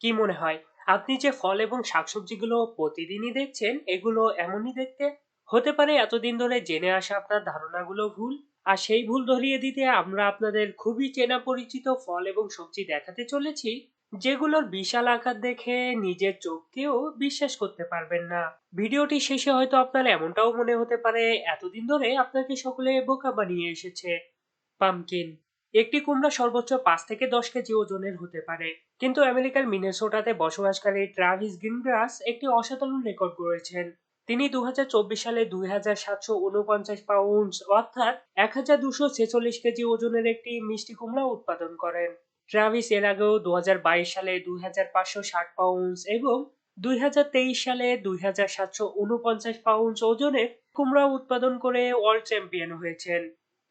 কি মনে হয় আপনি যে ফল এবং শাকসবজিগুলো প্রতিদিনই দেখছেন এগুলো এমনই দেখতে? হতে পারে এতদিন ধরে জেনে আসা আপনার ধারণাগুলো ভুল। আর সেই ভুল ধরিয়ে দিতে আমরা আপনাদের খুবই চেনা পরিচিত ফল এবং সবজি দেখাতে চলেছি, যেগুলোর বিশাল আকার দেখে নিজের চোখকেও বিশ্বাস করতে পারবেন না। ভিডিওটি শেষে হয়তো আপনার এমনটাও মনে হতে পারে এতদিন ধরে আপনাকে সকলে বোকা বানিয়ে এসেছে। পামকিন, একটি কুমড়া সর্বোচ্চ 5 থেকে 10 কেজি ওজনের হতে পারে, কিন্তু আমেরিকার মিনেসোটাতে বসবাসকারী ট্রাভিস গ্রিনগ্রাস একটি অসাধারণ রেকর্ড করেছেন। তিনি 2024 সালে 2749 পাউন্ড অর্থাৎ 1246 কেজি ওজনের একটি মিষ্টি কুমড়া উৎপাদন করেন। ট্রাভিস এর আগেও 2022 সালে 2560 পাউন্ড এবং 2023 সালে 2749 পাউন্ড ওজনের কুমড়া উৎপাদন করে ওয়ার্ল্ড চ্যাম্পিয়ন হয়েছেন।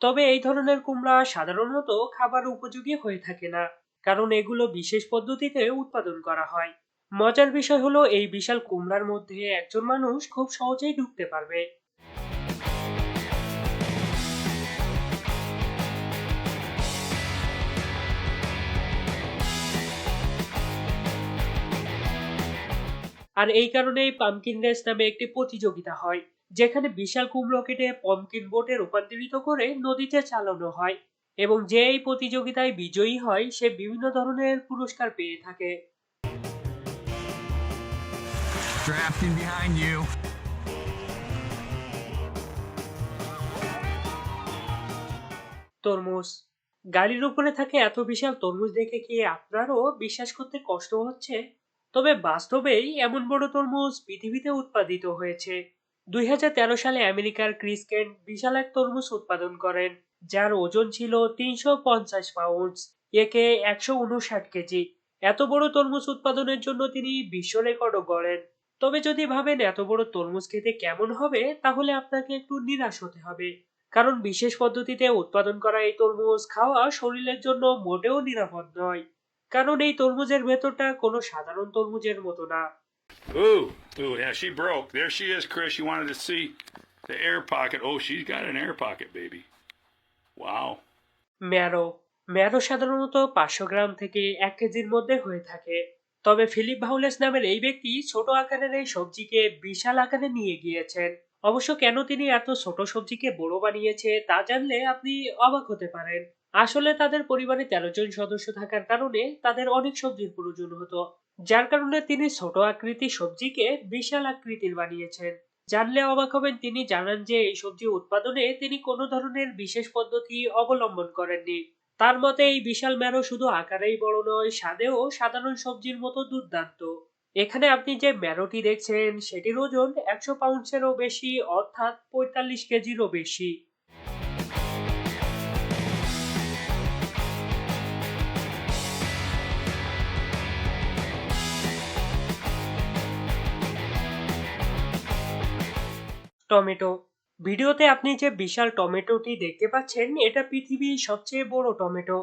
তবে এই ধরনের কুমড়া সাধারণত খাবার উপযোগী হয়ে থাকে না, কারণ এগুলো বিশেষ পদ্ধতিতে উৎপাদন করা হয়। মজার বিষয় হলো এই বিশাল কুমড়ার মধ্যে একজন মানুষ খুব সহজেই ঢুকতে পারবে। আর এই কারণেই পামকিন রেস নামে একটি প্রতিযোগিতা হয়, যেখানে বিশাল কুমড়ো কেটে পামকিন বোটে রূপান্তরিত করে নদীতে চালানো হয়, এবং যে এই প্রতিযোগিতায় বিজয়ী হয় সে বিভিন্ন ধরনের পুরস্কার পেয়ে থাকে। Drafting behind you. তরমুজ, গাড়ির উপরে থাকে এত বিশাল তরমুজ দেখে কি আপনারও বিশ্বাস করতে কষ্ট হচ্ছে? তবে বাস্তবেই এমন বড় তরমুজ পৃথিবীতে উৎপাদিত হয়েছে। 2013 সালে আমেরিকার ক্রিস কেন্ট বিশাল এক তরমুজ উৎপাদন করেন, যার ওজন ছিল 350 পাউন্ড, একে 159 কেজি। এত বড় তরমুজ উৎপাদনের জন্য তিনি বিশ্ব রেকর্ডও গড়েন। তবে যদি ভাবেন এত বড় তরমুজ খেতে কেমন হবে, তাহলে আপনাকে একটু নিরাশ হতে হবে, কারণ বিশেষ পদ্ধতিতে উৎপাদন করা এই তরমুজ খাওয়া শরীরের জন্য মোটেও নিরাপদ নয়, কারণ এই তরমুজের ভেতরটা কোনো সাধারণ তরমুজের মতো না। Ooh, yeah, she broke. There she is, Chris. You wanted to see the air pocket. Oh, she's got an air pocket, baby. Wow. Marrow, marrow সাধারণত 500 গ্রাম থেকে 1 কেজির মধ্যে হয়ে থাকে। তবে ফিলিপ ভাউলেস নামের এই ব্যক্তি ছোট আকারের এই সবজিকে বিশাল আকারে নিয়ে গিয়েছেন। অবশ্য কেন তিনি এত ছোট সবজিকে বড় বানিয়েছে তা জানলে আপনি অবাক হতে পারেন। আসলে তাদের পরিবারে 13 জন সদস্য থাকার কারণে তাদের অনেক সবজির প্রয়োজন হতো, যার কারণে তিনি ছোট আকৃতির সবজিকে বিশাল আকৃতির বানিয়েছেন। জানলে অবাক হবেন, তিনি জানান যে এই সবজি উৎপাদনে তিনি কোনো ধরনের বিশেষ পদ্ধতি অবলম্বন করেননি। তার মতে এই বিশাল ম্যারো শুধু আকারেই বড় নয়, স্বাদেও সাধারণ সবজির মতো দুর্দান্ত। এখানে আপনি যে ম্যারোটি দেখছেন সেটির ওজন 100 পাউন্ডসেরও বেশি, অর্থাৎ 45 কেজিরও বেশি। টমেটো, ভিডিওতে আপনি যে বিশাল টমেটোটি দেখতে পাচ্ছেন এটা পৃথিবীর সবচেয়ে বড় tomato.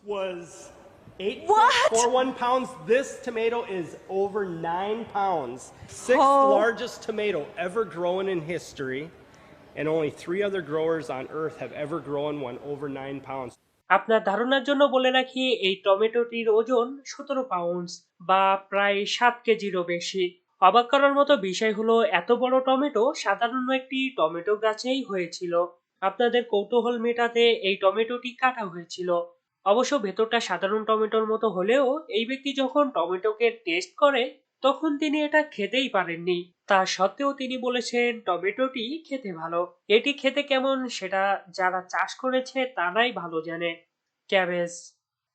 Was What? 8.41 pounds. This tomato is over 9 pounds. Sixth Oh. largest tomato ever grown in history, and only 3 other growers on earth have ever grown one over 9 pounds. আপনার ধারণার জন্য বলে রাখি এই টমেটোটির ওজন 17 পাউন্ড বা প্রায় 7 কেজিরও বেশি। অবাক করার মতো বিষয় হলো এত বড় টমেটো সাধারণ একটি টমেটো গাছেই হয়েছিল। আপনাদের কৌতূহল মেটাতে এই টমেটোটি কাটা হয়েছিল। অবশ্য ভেতরটা সাধারণ টমেটোর মতো হলেও এই ব্যক্তি যখন টমেটোকে টেস্ট করে তখন তিনি এটা খেতেই পারেননি। তা সত্ত্বেও তিনি বলেছেন টমেটোটি খেতে ভালো। এটি খেতে কেমন সেটা যারা চাষ করেছে তারাই ভালো জানে। ক্যাবেজ,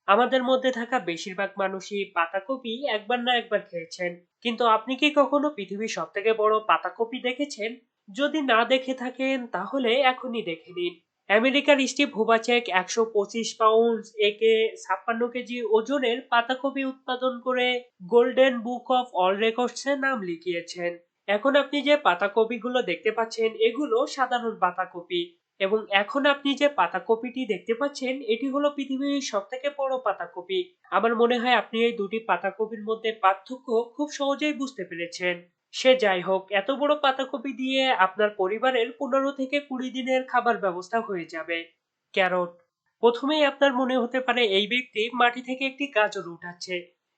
আমাদের মধ্যে থাকা বেশিরভাগ মানুষই পাতাকপি একবার না একবার খেয়েছেন, কিন্তু আপনি কি কখনো পৃথিবীর সব থেকে বড় পাতাকপি দেখেছেন? যদি না দেখে থাকেন তাহলে এখনই দেখে নিন। আমেরিকার স্টিভ হুবাচেক 125 পাউন্ড একে 56 কেজি ওজনের পাতাকপি উৎপাদন করে গোল্ডেন বুক অফ অল রেকর্ডসে নাম লিখিয়েছেন। এখন আপনি যে পাতাকপিগুলো দেখতে পাচ্ছেন এগুলো সাধারণ পাতাকপি, এবং এখন আপনি যে পাতাকপিটি দেখতে পাচ্ছেন এটি হলো পৃথিবীর সবথেকে বড় পাতাকপি। আমার মনে হয় আপনি এই দুটি পাতাকপির মধ্যে পার্থক্য খুব সহজেই বুঝতে পেরেছেন। সে যাই হোক, এত বড় পাতাকপি দিয়ে আপনার পরিবারের 15 থেকে 20 দিনের খাবার ব্যবস্থা হয়ে যাবে। ক্যারট, প্রথমেই আপনার মনে হতে পারে এই ব্যক্তি মাটি থেকে একটি গাজর উঠাচ্ছে,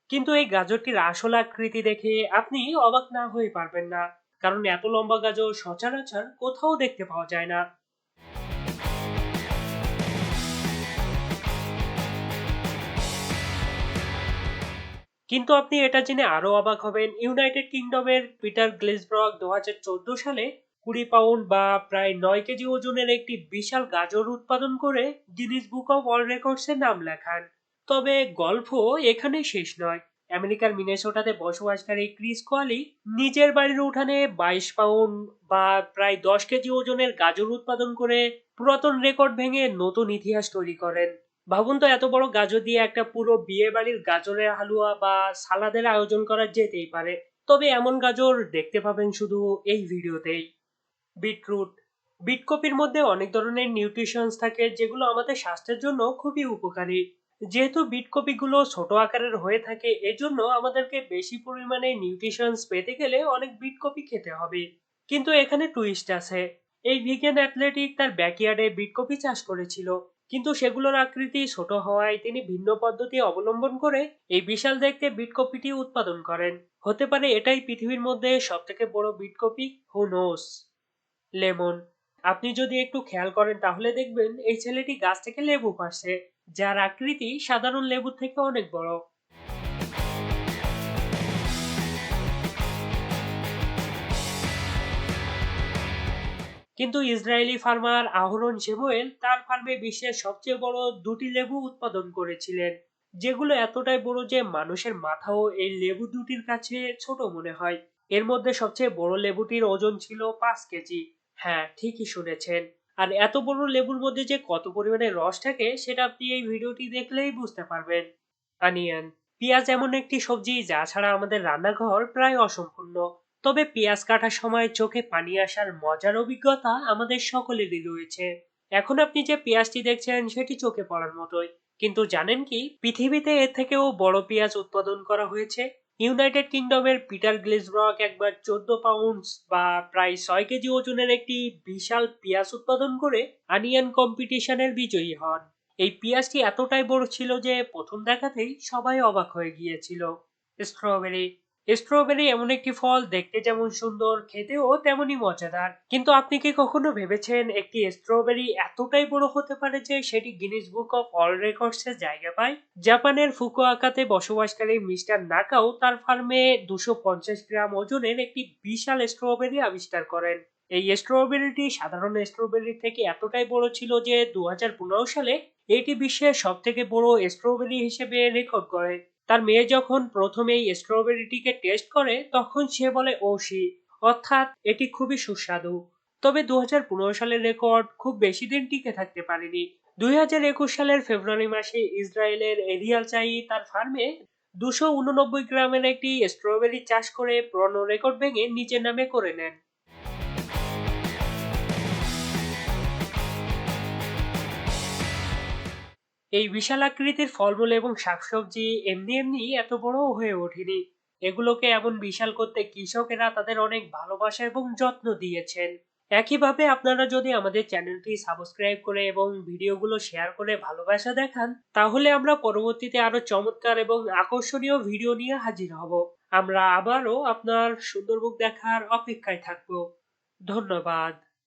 কিন্তু এই গাজরটির আসল আকৃতি দেখে আপনি অবাক না হয়ে পারবেন না, কারণ এত লম্বা গাজর সচরাচর কোথাও দেখতে পাওয়া যায় না। কিন্তু আপনি এটা জেনে আরো অবাক হবেন, ইউনাইটেড কিংডমের পিটার গ্লেসব্রক 2014 সালে 20 পাউন্ড বা প্রায় 9 কেজি ওজনের একটি বিশাল গাজর উৎপাদন করে গিনেস বুক অফ ওয়ার্ল্ড রেকর্ডসের নাম লেখান। তবে গল্প এখানেই শেষ নয়। আমেরিকার মিনেসোটাতে বসবাসকারী ক্রিস কোয়ালি নিজের বাড়ির উঠানে 22 পাউন্ড বা প্রায় 10 কেজি ওজনের গাজর উৎপাদন করে পুরাতন রেকর্ড ভেঙে নতুন ইতিহাস তৈরি করেন। ভাবুন তো, এত বড় গাজর দিয়ে একটা পুরো বিয়ে বাড়ির গাজরের হালুয়া বা সালাদের আয়োজন করা যেতেই পারে। তবে এমন গাজর দেখতে পাবেন শুধু এই ভিডিওতেই। বিটরুট। বিটকপির মধ্যে অনেক ধরনের নিউট্রিশনস থাকে যেগুলো আমাদের স্বাস্থ্যের জন্য খুবই উপকারী। যেহেতু বিটকপিগুলো ছোট আকারের হয়ে থাকে, এজন্য আমাদেরকে বেশি পরিমাণে নিউট্রিশনস পেতে গেলে অনেক বিটকপি খেতে হবে। কিন্তু এখানে টুইস্ট আছে। এই ভিগান অ্যাথলেটিক তার ব্যাকইয়ার্ডে বিটকপি চাষ করেছিল, কিন্তু সেগুলোর আকৃতি ছোট হওয়ায় তিনি ভিন্ন পদ্ধতি অবলম্বন করে এই বিশাল দেখতে বিটকপিটি উৎপাদন করেন। হতে পারে এটাই পৃথিবীর মধ্যে সবথেকে বড় বিটকপি, হু নোস। লেমন। আপনি যদি একটু খেয়াল করেন তাহলে দেখবেন এই ছেলেটি গাছ থেকে লেবু পাড়ছে, যার আকৃতি সাধারণ লেবুর থেকে অনেক বড়। কিন্তু ইসরায়েলি ফার্মার আহরন শেমুয়েল তার ফার্মে বিশ্বের সবচেয়ে বড় দুটি লেবু উৎপাদন করেছিলেন, যেগুলো এতটাই বড় যে মানুষের মাথাও এই লেবু দুটির কাছে ছোট মনে হয়। এর মধ্যে সবচেয়ে বড় লেবুটির ওজন ছিল 5 কেজি। হ্যাঁ, ঠিকই শুনেছেন। আর এত বড় লেবুর মধ্যে যে কত পরিমাণে রস থাকে সেটা আপনি এই ভিডিওটি দেখলেই বুঝতে পারবেন। অনিয়ন। পেঁয়াজ এমন একটি সবজি যা ছাড়া আমাদের রান্নাঘর প্রায় অসম্পূর্ণ। তবে পেঁয়াজ কাটার সময় চোখে পানি আসার মজার অভিজ্ঞতা আমাদের সকলেরই রয়েছে। এখন আপনি যে পেঁয়াজটি দেখছেন সেটি চোখে পড়ার মতোই, কিন্তু জানেন কি পৃথিবীতে এর থেকেও বড় পেঁয়াজ উৎপাদন করা হয়েছে? ইউনাইটেড কিংডমের পিটার গ্লেসব্রক একবার 14 পাউন্ড বা প্রায় 6 কেজি ওজনের একটি বিশাল পেঁয়াজ উৎপাদন করে আনিয়ান কম্পিটিশনের বিজয়ী হন। এই পেঁয়াজটি এতটাই বড় ছিল যে প্রথম দেখাতেই সবাই অবাক হয়ে গিয়েছিল। স্ট্রবেরি। স্ট্রবেরি এমন একটি ফল, দেখতে যেমন সুন্দর, খেতেও তেমনই মজাদার। কিন্তু আপনি কি কখনো ভেবেছেন একটি স্ট্রবেরি এতটাই বড় হতে পারে যে সেটি গিনেস বুক অফ ওয়ার্ল্ড রেকর্ডসে জায়গা পায়? জাপানের ফুকুওকাতে বসবাসকারী মিস্টার নাকাও তার ফার্মে 250 গ্রাম ওজনের একটি বিশাল স্ট্রবেরি আবিষ্কার করেন। এই স্ট্রবেরিটি সাধারণ স্ট্রবেরি থেকে এতটাই বড় ছিল যে 2015 সালে এটি বিশ্বের সবথেকে বড় স্ট্রবেরি হিসেবে রেকর্ড করে। তার মেয়ে যখন প্রথম এই স্ট্রবেরিটিকে টেস্ট করে তখন সে বলে ওশি, অর্থাৎ এটি খুবই সুস্বাদু। তবে 2015 সালের রেকর্ড খুব বেশি দিন টিকে থাকতে পারেনি। 2021 সালের ফেব্রুয়ারি মাসে ইসরায়েলের এরিয়াল চাই তার ফার্মে 289 গ্রামের একটি স্ট্রবেরি চাষ করে পুরনো রেকর্ড ভেঙে নিজের নামে করে নেন। এই বিশাল আকৃতির ফলমূল এবং শাকসবজি এমনি এমনি এত বড় হয়ে ওঠেনি। এগুলোকে এমন বিশাল করতে কৃষকেরা তাদের অনেক ভালোবাসা এবং যত্ন দিয়েছেন। একইভাবে আপনারা যদি আমাদের চ্যানেলটি সাবস্ক্রাইব করে এবং ভিডিওগুলো শেয়ার করে ভালোবাসা দেখান, তাহলে আমরা পরবর্তীতে আরো চমৎকার এবং আকর্ষণীয় ভিডিও নিয়ে হাজির হব। আমরা আবারও আপনার সুন্দর মুখ দেখার অপেক্ষায় থাকব। ধন্যবাদ।